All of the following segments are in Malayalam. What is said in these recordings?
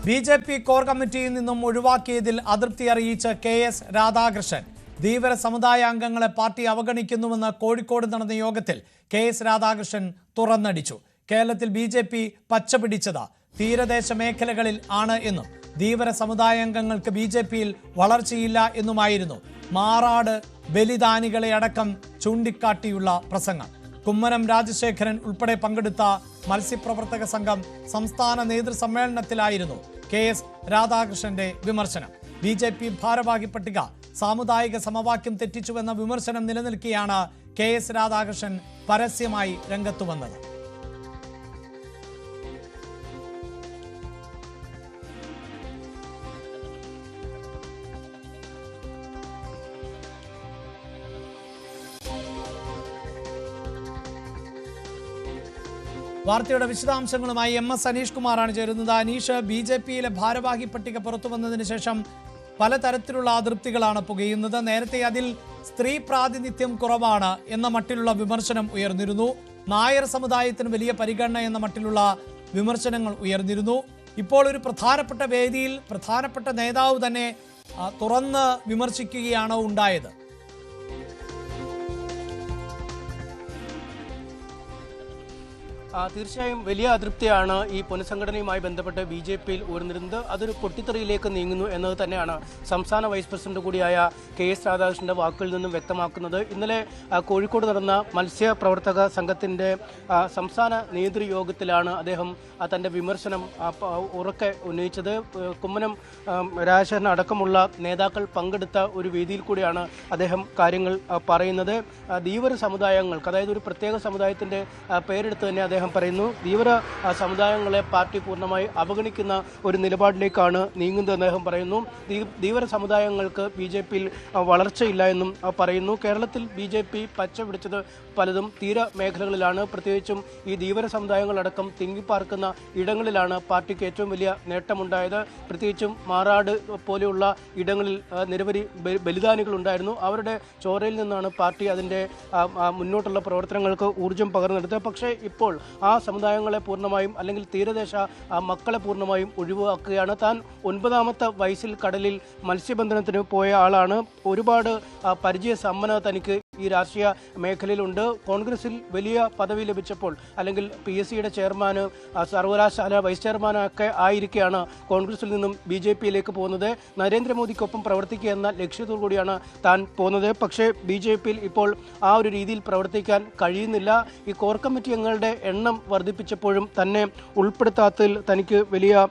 ബി.ജെ.പി കോർ കമ്മിറ്റിയിൽ നിന്നും ഒഴിവാക്കിയതിൽ അതൃപ്തി അറിയിച്ച കെ.എസ്. രാധാകൃഷ്ണൻ ധീവര സമുദായ അംഗങ്ങളെ പാർട്ടി അവഗണിക്കുന്നുവെന്ന് കോഴിക്കോട് നടന്ന യോഗത്തിൽ കെ.എസ്. രാധാകൃഷ്ണൻ തുറന്നടിച്ചു. കേരളത്തിൽ ബി.ജെ.പി പച്ചപിടിച്ചത് തീരദേശ മേഖലകളിൽ ആണ് എന്നും ധീവര സമുദായ അംഗങ്ങൾക്ക് ബി.ജെ.പിയിൽ വളർച്ചയില്ല എന്നുമായിരുന്നു മാറാട് ബലിദാനികളെ അടക്കം ചൂണ്ടിക്കാട്ടിയുള്ള പ്രസംഗം. കുമ്മനം രാജശേഖരൻ ഉൾപ്പെടെ പങ്കെടുത്ത മത്സ്യപ്രവർത്തക സംഘം സംസ്ഥാന നേതൃസമ്മേളനത്തിലായിരുന്നു കെ.എസ്. രാധാകൃഷ്ണന്റെ വിമർശനം. ബി.ജെ.പി ഭാരവാഹി പട്ടിക സാമുദായിക സമവാക്യം തെറ്റിച്ചുവെന്ന വിമർശനം നിലനിൽക്കെയാണ് കെ.എസ്. രാധാകൃഷ്ണൻ പരസ്യമായി രംഗത്തു വന്നത്. വാർത്തയുടെ വിശദാംശങ്ങളുമായി എം.എസ്. അനീഷ് കുമാറാണ് ചേരുന്നത്. അനീഷ്, ബി.ജെ.പിയിലെ ഭാരവാഹി പട്ടിക പുറത്തു വന്നതിന് ശേഷം പലതരത്തിലുള്ള അതൃപ്തികളാണ് പുകയുന്നത്. നേരത്തെ അതിൽ സ്ത്രീ പ്രാതിനിധ്യം കുറവാണ് എന്ന മട്ടിലുള്ള വിമർശനം ഉയർന്നിരുന്നു. നായർ സമുദായത്തിന് വലിയ പരിഗണന എന്ന മട്ടിലുള്ള വിമർശനങ്ങൾ ഉയർന്നിരുന്നു. ഇപ്പോൾ ഒരു പ്രധാനപ്പെട്ട വേദിയിൽ പ്രധാനപ്പെട്ട നേതാവ് തന്നെ തുറന്ന് വിമർശിക്കുകയാണ് ഉണ്ടായത്. തീർച്ചയായും വലിയ അതൃപ്തിയാണ് ഈ പുനഃസംഘടനയുമായി ബന്ധപ്പെട്ട് ബി.ജെ.പിയിൽ ഉയർന്നിരുന്നത്. അതൊരു പൊട്ടിത്തെറിയിലേക്ക് നീങ്ങുന്നു എന്നത് തന്നെയാണ് സംസ്ഥാന വൈസ് പ്രസിഡന്റ് കൂടിയായ കെ.എസ്. രാധാകൃഷ്ണന്റെ വാക്കുകളിൽ നിന്നും വ്യക്തമാക്കുന്നത്. ഇന്നലെ കോഴിക്കോട് നടന്ന മത്സ്യപ്രവർത്തക സംഘത്തിന്റെ സംസ്ഥാന നേതൃയോഗത്തിലാണ് അദ്ദേഹം തന്റെ വിമർശനം ഉറക്കെ ഉന്നയിച്ചത്. കുമ്മനം രാജശേഖരൻ അടക്കമുള്ള നേതാക്കൾ പങ്കെടുത്ത ഒരു വേദിയിൽ കൂടിയാണ് അദ്ദേഹം കാര്യങ്ങൾ പറയുന്നത്. ധീവര സമുദായങ്ങൾക്ക്, അതായത് ഒരു പ്രത്യേക സമുദായത്തിന്റെ പേരെടുത്ത് തന്നെ അദ്ദേഹം പറയുന്നു, ധീവര സമുദായങ്ങളെ പാർട്ടി പൂർണ്ണമായി അവഗണിക്കുന്ന ഒരു നിലപാടിലേക്കാണ് നീങ്ങുന്നത് അദ്ദേഹം പറയുന്നു. ധീവര സമുദായങ്ങൾക്ക് ബി.ജെ.പിയിൽ വളർച്ചയില്ല എന്നും പറയുന്നു. കേരളത്തിൽ ബി.ജെ.പി പച്ച പിടിച്ചത് പലതും തീര മേഖലകളിലാണ്. പ്രത്യേകിച്ചും ഈ ധീവര സമുദായങ്ങളടക്കം തിങ്ങിപ്പാർക്കുന്ന ഇടങ്ങളിലാണ് പാർട്ടിക്ക് ഏറ്റവും വലിയ നേട്ടമുണ്ടായത്. പ്രത്യേകിച്ചും മാറാട് പോലെയുള്ള ഇടങ്ങളിൽ നിരവധി ബലിദാനികൾ ഉണ്ടായിരുന്നു. അവരുടെ ചോരയിൽ നിന്നാണ് പാർട്ടി അതിൻ്റെ മുന്നോട്ടുള്ള പ്രവർത്തനങ്ങൾക്ക് ഊർജ്ജം പകർന്നെടുത്തത്. പക്ഷേ ഇപ്പോൾ ആ സമുദായങ്ങളെ പൂർണ്ണമായും, അല്ലെങ്കിൽ തീരദേശ മക്കളെ പൂർണ്ണമായും ഒഴിവാക്കുകയാണ്. താൻ 9ാമത്തെ വയസ്സിൽ കടലിൽ മത്സ്യബന്ധനത്തിന് പോയ ആളാണ്. ഒരുപാട് പരിചയ സമ്പന്നത തനിക്ക് ഈ രാഷ്ട്രീയ മേഖലയിലുണ്ട്. കോൺഗ്രസിൽ വലിയ പദവി ലഭിച്ചപ്പോൾ, അല്ലെങ്കിൽ PSCയുടെ ചെയർമാന്, സർവകലാശാല വൈസ് ചെയർമാനൊക്കെ ആയിരിക്കെയാണ് കോൺഗ്രസിൽ നിന്നും ബി.ജെ.പിയിലേക്ക് പോകുന്നത്. നരേന്ദ്രമോദിക്കൊപ്പം പ്രവർത്തിക്കുക എന്ന ലക്ഷ്യത്തോടു കൂടിയാണ് താൻ പോകുന്നത്. പക്ഷേ ബി.ജെ.പിയിൽ ഇപ്പോൾ ആ ഒരു രീതിയിൽ പ്രവർത്തിക്കാൻ കഴിയുന്നില്ല. ഈ കോർ കമ്മിറ്റി അംഗങ്ങളുടെ എണ്ണം വർദ്ധിപ്പിച്ചപ്പോഴും തന്നെ ഉൾപ്പെടുത്താത്തതിൽ തനിക്ക് വലിയ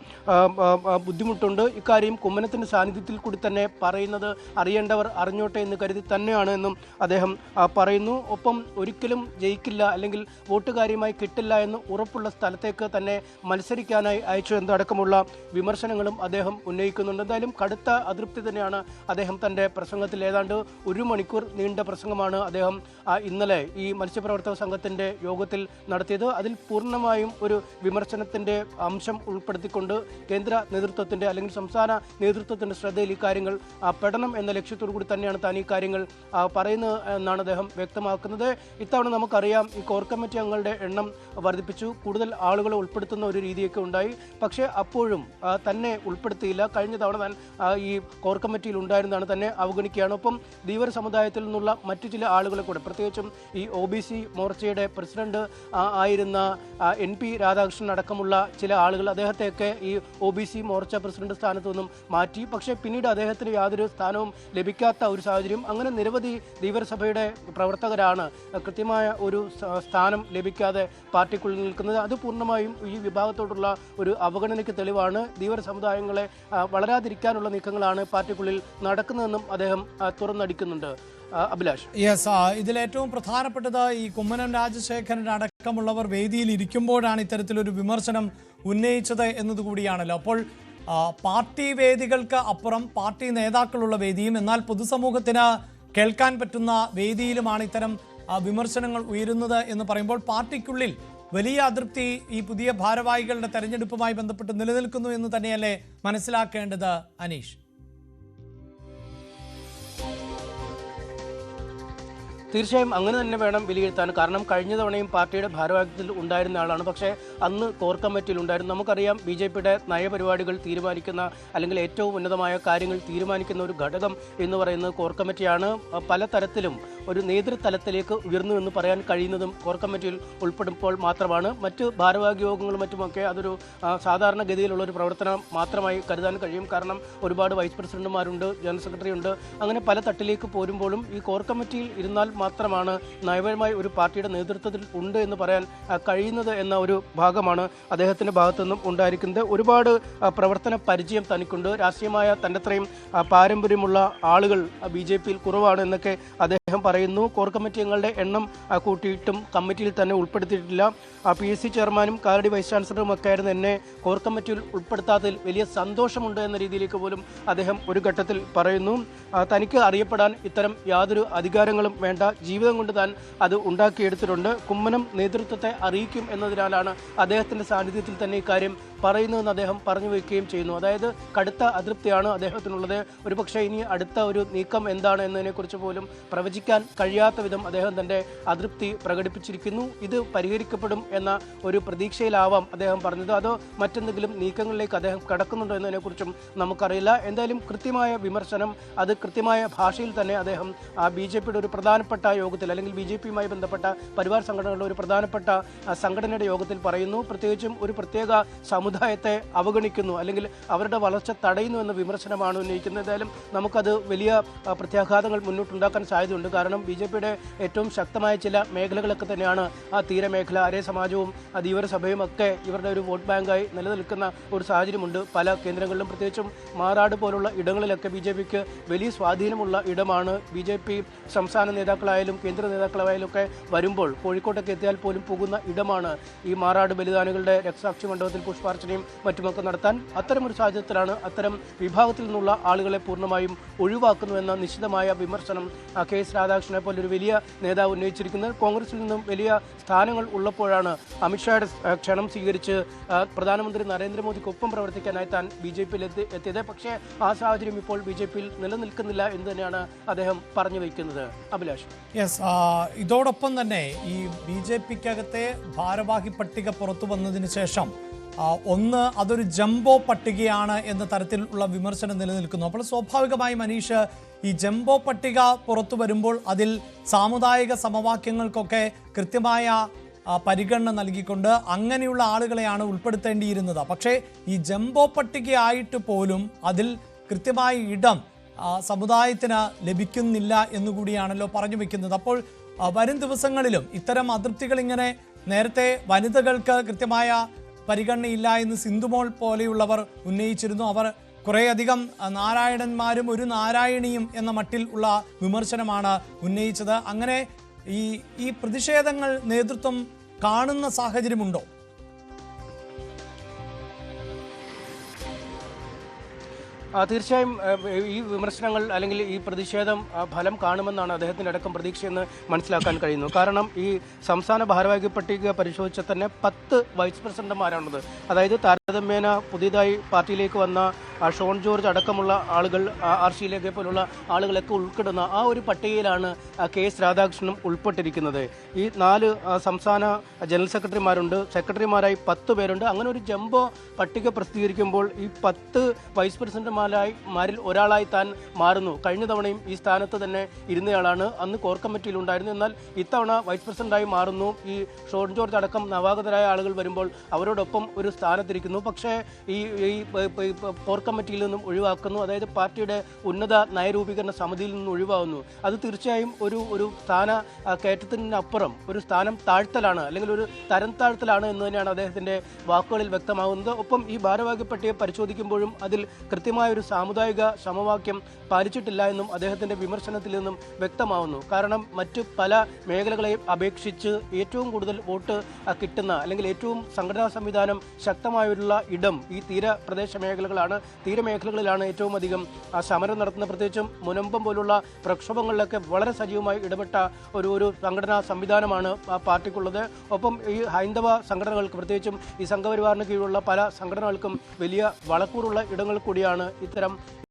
ബുദ്ധിമുട്ടുണ്ട്. ഇക്കാര്യം കുമ്മനത്തിൻ്റെ സാന്നിധ്യത്തിൽ കൂടി തന്നെ പറയുന്നത് അറിയേണ്ടവർ അറിഞ്ഞോട്ടെ എന്ന് കരുതി തന്നെയാണ് എന്നും അദ്ദേഹം പറയുന്നു. ഒപ്പം ഒരിക്കലും ജയിക്കില്ല, അല്ലെങ്കിൽ വോട്ട് കാര്യമായി കിട്ടില്ല എന്ന് ഉറപ്പുള്ള സ്ഥലത്തേക്ക് തന്നെ മത്സരിക്കാനായി അയച്ചു എന്നതടക്കമുള്ള വിമർശനങ്ങളും അദ്ദേഹം ഉന്നയിക്കുന്നുണ്ട്. എന്തായാലും കടുത്ത അതൃപ്തി തന്നെയാണ് അദ്ദേഹം തൻ്റെ പ്രസംഗത്തിൽ, ഏതാണ്ട് 1 മണിക്കൂർ നീണ്ട പ്രസംഗമാണ് അദ്ദേഹം ഇന്നലെ ഈ മത്സ്യപ്രവർത്തക സംഘത്തിൻ്റെ യോഗത്തിൽ നടത്തിയത്. അതിൽ പൂർണ്ണമായും ഒരു വിമർശനത്തിൻ്റെ അംശം ഉൾപ്പെടുത്തിക്കൊണ്ട് കേന്ദ്ര നേതൃത്വത്തിൻ്റെ, അല്ലെങ്കിൽ സംസ്ഥാന നേതൃത്വത്തിൻ്റെ ശ്രദ്ധയിൽ ഈ കാര്യങ്ങൾ പെടണം എന്ന ലക്ഷ്യത്തോടു കൂടി തന്നെയാണ് താൻ ഈ കാര്യങ്ങൾ പറയുന്നത് എന്നാണ് അദ്ദേഹം വ്യക്തമാക്കുന്നത്. ഇത്തവണ നമുക്കറിയാം, ഈ കോർ കമ്മിറ്റി അംഗങ്ങളുടെ എണ്ണം വർദ്ധിപ്പിച്ചു, കൂടുതൽ ആളുകളെ ഉൾപ്പെടുത്തുന്ന ഒരു രീതിയൊക്കെ ഉണ്ടായി. പക്ഷേ അപ്പോഴും തന്നെ ഉൾപ്പെടുത്തിയില്ല. കഴിഞ്ഞ തവണ താൻ ഈ കോർ കമ്മിറ്റിയിൽ ഉണ്ടായിരുന്നതാണ് തന്നെ അവഗണിക്കുകയാണ്. ഒപ്പം ധീവര സമുദായത്തിൽ നിന്നുള്ള മറ്റു ചില ആളുകളെ കൂടെ, പ്രത്യേകിച്ചും ഈ OBC മോർച്ചയുടെ പ്രസിഡന്റ് ആയിരുന്ന NP രാധാകൃഷ്ണൻ അടക്കമുള്ള ചില ആളുകൾ, അദ്ദേഹത്തെയൊക്കെ ഈ OBC മോർച്ച പ്രസിഡന്റ് സ്ഥാനത്തു നിന്നും മാറ്റി. പക്ഷേ പിന്നീട് അദ്ദേഹത്തിന് യാതൊരു സ്ഥാനവും ലഭിക്കാത്ത ഒരു സാഹചര്യം. അങ്ങനെ നിരവധി ധീവരസഭയുടെ പ്രവർത്തകരാണ് കൃത്യമായ ഒരു സ്ഥാനം ലഭിക്കാതെ പാർട്ടിക്കുള്ളിൽ നിൽക്കുന്നത്. അത് പൂർണ്ണമായും ഈ വിഭാഗത്തോടുള്ള ഒരു അവഗണനയ്ക്ക് തെളിവാണ്. ധീവര സമുദായങ്ങളെ വളരാതിരിക്കാനുള്ള നീക്കങ്ങളാണ് പാർട്ടിക്കുള്ളിൽ നടക്കുന്നതെന്നും അദ്ദേഹം തുറന്നടിക്കുന്നുണ്ട്. അഭിലാഷ്, ഇതിലേറ്റവും പ്രധാനപ്പെട്ടത് ഈ കുമ്മനം രാജശേഖരൻ അടക്കമുള്ളവർ വേദിയിൽ ഇരിക്കുമ്പോഴാണ് ഇത്തരത്തിലൊരു വിമർശനം ഉന്നയിച്ചത് എന്നതുകൂടിയാണല്ലോ. അപ്പോൾ പാർട്ടി വേദികൾക്ക് അപ്പുറം പാർട്ടി നേതാക്കളുള്ള വേദിയും, എന്നാൽ പൊതുസമൂഹത്തിന് കേൾക്കാൻ പറ്റുന്ന വേദിയിലുമാണ് ഇത്തരം വിമർശനങ്ങൾ ഉയരുന്നത് എന്ന് പറയുമ്പോൾ പാർട്ടിക്കുള്ളിൽ വലിയ അതൃപ്തി ഈ പുതിയ ഭാരവാഹികളുടെ തെരഞ്ഞെടുപ്പുമായി ബന്ധപ്പെട്ട് നിലനിൽക്കുന്നു എന്ന് തന്നെയല്ലേ മനസ്സിലാക്കേണ്ടത് അനീഷ്? തീർച്ചയായും അങ്ങനെ തന്നെ വേണം വിലയിരുത്താൻ. കാരണം കഴിഞ്ഞ തവണയും പാർട്ടിയുടെ ഭാരവാഹിത്വത്തിൽ ഉണ്ടായിരുന്ന ആളാണ്. പക്ഷേ അന്ന് കോർ കമ്മിറ്റിയിൽ ഉണ്ടായിരുന്നു. നമുക്കറിയാം BJPയുടെ നയപരിപാടികൾ തീരുമാനിക്കുന്ന അല്ലെങ്കിൽ ഏറ്റവും ഉന്നതമായ കാര്യങ്ങൾ തീരുമാനിക്കുന്ന ഒരു ഘടകം എന്ന് പറയുന്നത് കോർ കമ്മിറ്റിയാണ്. പല തരത്തിലും ഒരു നേതൃതലത്തിലേക്ക് ഉയർന്നു എന്ന് പറയാൻ കഴിയുന്നതും കോർ കമ്മിറ്റിയിൽ ഉൾപ്പെടുമ്പോൾ മാത്രമാണ്. മറ്റ് ഭാരവാഹി യോഗങ്ങളും മറ്റുമൊക്കെ അതൊരു സാധാരണഗതിയിലുള്ള ഒരു പ്രവർത്തനം മാത്രമായി കരുതാൻ കഴിയും. കാരണം ഒരുപാട് വൈസ് പ്രസിഡന്റുമാരുണ്ട്, ജനറൽ സെക്രട്ടറി ഉണ്ട്. അങ്ങനെ പല തട്ടിലേക്ക് പോരുമ്പോഴും ഈ കോർ കമ്മിറ്റിയിൽ ഇരുന്നാൽ മാത്രമാണ് നയപരമായി ഒരു പാർട്ടിയുടെ നേതൃത്വത്തിൽ ഉണ്ട് എന്ന് പറയാൻ കഴിയുന്നത് എന്ന ഒരു ഭാഗമാണ് അദ്ദേഹത്തിൻ്റെ ഭാഗത്തു നിന്നും ഉണ്ടായിരിക്കുന്നത്. ഒരുപാട് പ്രവർത്തന പരിചയം തനിക്കുണ്ട്. രാഷ്ട്രീയമായ തൻ്റെ അത്രയും പാരമ്പര്യമുള്ള ആളുകൾ BJPയിൽ കുറവാണ് എന്നൊക്കെ അദ്ദേഹം പറയുന്നു. കോർ കമ്മിറ്റി അംഗങ്ങളുടെ എണ്ണം കൂട്ടിയിട്ടും കമ്മിറ്റിയിൽ തന്നെ ഉൾപ്പെടുത്തിയിട്ടില്ല. PSC ചെയർമാനും കാലടി വൈസ് ചാൻസലറും ഒക്കെ ആയിരുന്നു എന്നെ കോർ കമ്മിറ്റിയിൽ ഉൾപ്പെടുത്താത്തതിൽ വലിയ സന്തോഷമുണ്ട് എന്ന രീതിയിലേക്ക് പോലും അദ്ദേഹം ഒരു ഘട്ടത്തിൽ പറയുന്നു. തനിക്ക് അറിയപ്പെടാൻ ഇത്തരം യാതൊരു അധികാരങ്ങളും വേണ്ട, ജീവിതം കൊണ്ട് താൻ അത് ഉണ്ടാക്കിയെടുത്തിട്ടുണ്ട്. കുമ്മനം നേതൃത്വത്തെ അറിയിക്കും എന്നതിനാലാണ് അദ്ദേഹത്തിൻ്റെ സാന്നിധ്യത്തിൽ തന്നെ ഇക്കാര്യം പറയുന്നതെന്ന് അദ്ദേഹം പറഞ്ഞു വയ്ക്കുകയും ചെയ്യുന്നു. അതായത് കടുത്ത അതൃപ്തിയാണ് അദ്ദേഹത്തിനുള്ളത്. ഒരുപക്ഷെ ഇനി അടുത്ത ഒരു നീക്കം എന്താണ് എന്നതിനെക്കുറിച്ച് പോലും പ്രവചിക്കാൻ കഴിയാത്ത വിധം അദ്ദേഹം തൻ്റെ അതൃപ്തി പ്രകടിപ്പിച്ചിരിക്കുന്നു. ഇത് പരിഹരിക്കപ്പെടും എന്ന ഒരു പ്രതീക്ഷയിലാവാം അദ്ദേഹം പറഞ്ഞത്. അതോ മറ്റെന്തെങ്കിലും നീക്കങ്ങളിലേക്ക് അദ്ദേഹം കടക്കുന്നുണ്ടോ എന്നതിനെക്കുറിച്ചും നമുക്കറിയില്ല. എന്തായാലും കൃത്യമായ വിമർശനം, അത് കൃത്യമായ ഭാഷയിൽ തന്നെ അദ്ദേഹം BJPയുടെ ഒരു പ്രധാനപ്പെട്ട യോഗത്തിൽ അല്ലെങ്കിൽ BJPയുമായി ബന്ധപ്പെട്ട പരിവാർ സംഘടനകളുടെ ഒരു പ്രധാനപ്പെട്ട സംഘടനയുടെ യോഗത്തിൽ പറയുന്നു. പ്രത്യേകിച്ചും ഒരു പ്രത്യേക സമുദായത്തെ അവഗണിക്കുന്നു അല്ലെങ്കിൽ അവരുടെ വളർച്ച തടയുന്നു എന്ന വിമർശനമാണ് ഉന്നയിക്കുന്നത്. എന്തായാലും നമുക്കത് വലിയ പ്രത്യാഘാതങ്ങൾ മുന്നോട്ടുണ്ടാക്കാൻ സാധ്യതയുണ്ട്. കാരണം BJPയുടെ ഏറ്റവും ശക്തമായ ചില മേഖലകളൊക്കെ തന്നെയാണ് തീരമേഖല, അരേ സമാജവും ധീവരസഭയും ഒക്കെ ഇവരുടെ ഒരു വോട്ട് ബാങ്കായി നിലനിൽക്കുന്ന ഒരു സാഹചര്യമുണ്ട്. പല കേന്ദ്രങ്ങളിലും പ്രത്യേകിച്ചും മാറാട് പോലുള്ള ഇടങ്ങളിലൊക്കെ BJPക്ക് വലിയ സ്വാധീനമുള്ള ഇടമാണ്. BJP സംസ്ഥാന നേതാക്കളായാലും കേന്ദ്ര നേതാക്കളായാലും ഒക്കെ വരുമ്പോൾ കോഴിക്കോട്ടൊക്കെ എത്തിയാൽ പോലും പോകുന്ന ഇടമാണ് ഈ മാറാട് ബലിദാനികളുടെ രക്തസാക്ഷി മണ്ഡപത്തിൽ പുഷ്പാർച്ചനയും മറ്റുമൊക്കെ നടത്താൻ. അത്തരമൊരു സാഹചര്യത്തിലാണ് അത്തരം വിഭാഗത്തിൽ നിന്നുള്ള ആളുകളെ പൂർണ്ണമായും ഒഴിവാക്കുന്നുവെന്ന നിശ്ചിതമായ വിമർശനം KS രാധാകൃഷ്ണനെ പോലെ ഒരു വലിയ നേതാവ് ഉന്നയിച്ചിരിക്കുന്നത്. കോൺഗ്രസിൽ നിന്നും വലിയ സ്ഥാനങ്ങൾ ഉള്ളപ്പോഴാണ് അമിത്ഷായുടെ ക്ഷണം സ്വീകരിച്ച് പ്രധാനമന്ത്രി നരേന്ദ്രമോദിക്കൊപ്പം പ്രവർത്തിക്കാനായി താൻ BJPയിൽ എത്തിയത്. പക്ഷേ ആ സാഹചര്യം ഇപ്പോൾ BJPയിൽ നിലനിൽക്കുന്നില്ല എന്ന് തന്നെയാണ് അദ്ദേഹം പറഞ്ഞു വയ്ക്കുന്നത്. അഭിലാഷ്. യെസ്, ഇതോടൊപ്പം തന്നെ ഈ BJPക്കകത്തെ ഭാരവാഹി പട്ടിക പുറത്തു വന്നതിന് ശേഷം ഒന്ന് അതൊരു ജംബോ പട്ടികയാണ് എന്ന തരത്തിലുള്ള വിമർശനം നിലനിൽക്കുന്നു. അപ്പോൾ സ്വാഭാവികമായി മനീഷ്, ഈ ജംബോ പട്ടിക പുറത്തു വരുമ്പോൾ അതിൽ സാമുദായിക സമവാക്യങ്ങൾക്കൊക്കെ കൃത്യമായ പരിഗണന നൽകിക്കൊണ്ട് അങ്ങനെയുള്ള ആളുകളെയാണ് ഉൾപ്പെടുത്തേണ്ടിയിരുന്നത്. പക്ഷേ ഈ ജംബോ പട്ടികയായിട്ട് പോലും അതിൽ കൃത്യമായ ഇടം സമുദായത്തിന് ലഭിക്കുന്നില്ല എന്നുകൂടിയാണല്ലോ പറഞ്ഞു വെക്കുന്നത്. അപ്പോൾ വരും ദിവസങ്ങളിലും ഇത്തരം അതൃപ്തികൾ ഇങ്ങനെ, നേരത്തെ വനിതകൾക്ക് കൃത്യമായ പരിഗണനയില്ല എന്ന് സിന്ധുമോൾ പോലെയുള്ളവർ ഉന്നയിച്ചിരുന്നു. അവർ കുറേയധികം നാരായണന്മാരും ഒരു നാരായണിയും എന്ന മട്ടിൽ ഉള്ള വിമർശനമാണ് ഉന്നയിച്ചത്. അങ്ങനെ ഈ പ്രതിഷേധങ്ങൾ നേതൃത്വം കാണുന്ന സാഹചര്യമുണ്ടോ? തീർച്ചയായും ഈ വിമർശനങ്ങൾ അല്ലെങ്കിൽ ഈ പ്രതിഷേധം ഫലം കാണുമെന്നാണ് അദ്ദേഹത്തിൻ്റെ അടക്കം പ്രതീക്ഷയെന്ന് മനസ്സിലാക്കാൻ കഴിയുന്നു. കാരണം ഈ സംസ്ഥാന ഭാരവാഹി പട്ടിക പരിശോധിച്ചാൽ തന്നെ 10 വൈസ് പ്രസിഡന്റുമാരാണുള്ളത്. അതായത് താരതമ്യേന പുതിയതായി പാർട്ടിയിലേക്ക് വന്ന ഷോൺ ജോർജ് അടക്കമുള്ള ആളുകൾ, RC പോലുള്ള ആളുകളൊക്കെ ഉൾപ്പെടുന്ന ആ ഒരു പട്ടികയിലാണ് KS രാധാകൃഷ്ണനും ഉൾപ്പെട്ടിരിക്കുന്നത്. ഈ 4 സംസ്ഥാന ജനറൽ സെക്രട്ടറിമാരുണ്ട്, സെക്രട്ടറിമാരായി 10 പേരുണ്ട്. അങ്ങനെ ഒരു ജംബോ പട്ടിക പ്രസിദ്ധീകരിക്കുമ്പോൾ ഈ 10 വൈസ് പ്രസിഡന്റുമാരിൽ ഒരാളായി താൻ മാറുന്നു. കഴിഞ്ഞ തവണയും ഈ സ്ഥാനത്ത് തന്നെ ഇരുന്നയാളാണ്, അന്ന് കോർ കമ്മിറ്റിയിൽ ഉണ്ടായിരുന്നു. എന്നാൽ ഇത്തവണ വൈസ് പ്രസിഡന്റായി മാറുന്നു. ഈ ഷോൺ ജോർജ് അടക്കം നവാഗതരായ ആളുകൾ വരുമ്പോൾ അവരോടൊപ്പം ഒരു സ്ഥാനത്തിരിക്കുന്നു. പക്ഷേ ഈ കോർ കമ്മിറ്റിയിൽ നിന്നും ഒഴിവാക്കുന്നു. അതായത് പാർട്ടിയുടെ ഉന്നത നയരൂപീകരണ സമിതിയിൽ നിന്നും ഒഴിവാകുന്നു. അത് തീർച്ചയായും ഒരു സ്ഥാന കയറ്റത്തിനപ്പുറം ഒരു സ്ഥാനം താഴ്ത്തലാണ് അല്ലെങ്കിൽ ഒരു തരം താഴ്ത്തലാണ് എന്ന് തന്നെയാണ് അദ്ദേഹത്തിൻ്റെ വാക്കുകളിൽ വ്യക്തമാകുന്നത്. ഒപ്പം ഈ ഭാരവാഹി പട്ടിക പരിശോധിക്കുമ്പോഴും അതിൽ കൃത്യമായ ഒരു സാമുദായിക സമവാക്യം പാലിച്ചിട്ടില്ല എന്നും അദ്ദേഹത്തിൻ്റെ വിമർശനത്തിൽ നിന്നും വ്യക്തമാവുന്നു. കാരണം മറ്റു പല മേഖലകളെയും അപേക്ഷിച്ച് ഏറ്റവും കൂടുതൽ വോട്ട് കിട്ടുന്ന അല്ലെങ്കിൽ ഏറ്റവും സംഘടനാ സംവിധാനം ശക്തമായുള്ള ഇടം ഈ തീരപ്രദേശ മേഖലകളാണ്. തീരമേഖലകളിലാണ് ഏറ്റവും അധികം സമരം നടത്തുന്ന, പ്രത്യേകിച്ചും മുനമ്പം പോലുള്ള പ്രക്ഷോഭങ്ങളിലൊക്കെ വളരെ സജീവമായി ഇടപെട്ട ഒരു സംഘടനാ സംവിധാനമാണ് പാർട്ടിക്കുള്ളത്. ഒപ്പം ഈ ഹൈന്ദവ സംഘടനകൾക്ക്, പ്രത്യേകിച്ചും ഈ സംഘപരിവാറിന് കീഴിലുള്ള പല സംഘടനകൾക്കും വലിയ വളക്കൂറുള്ള ഇടങ്ങൾ കൂടിയാണ് ഇത്തരം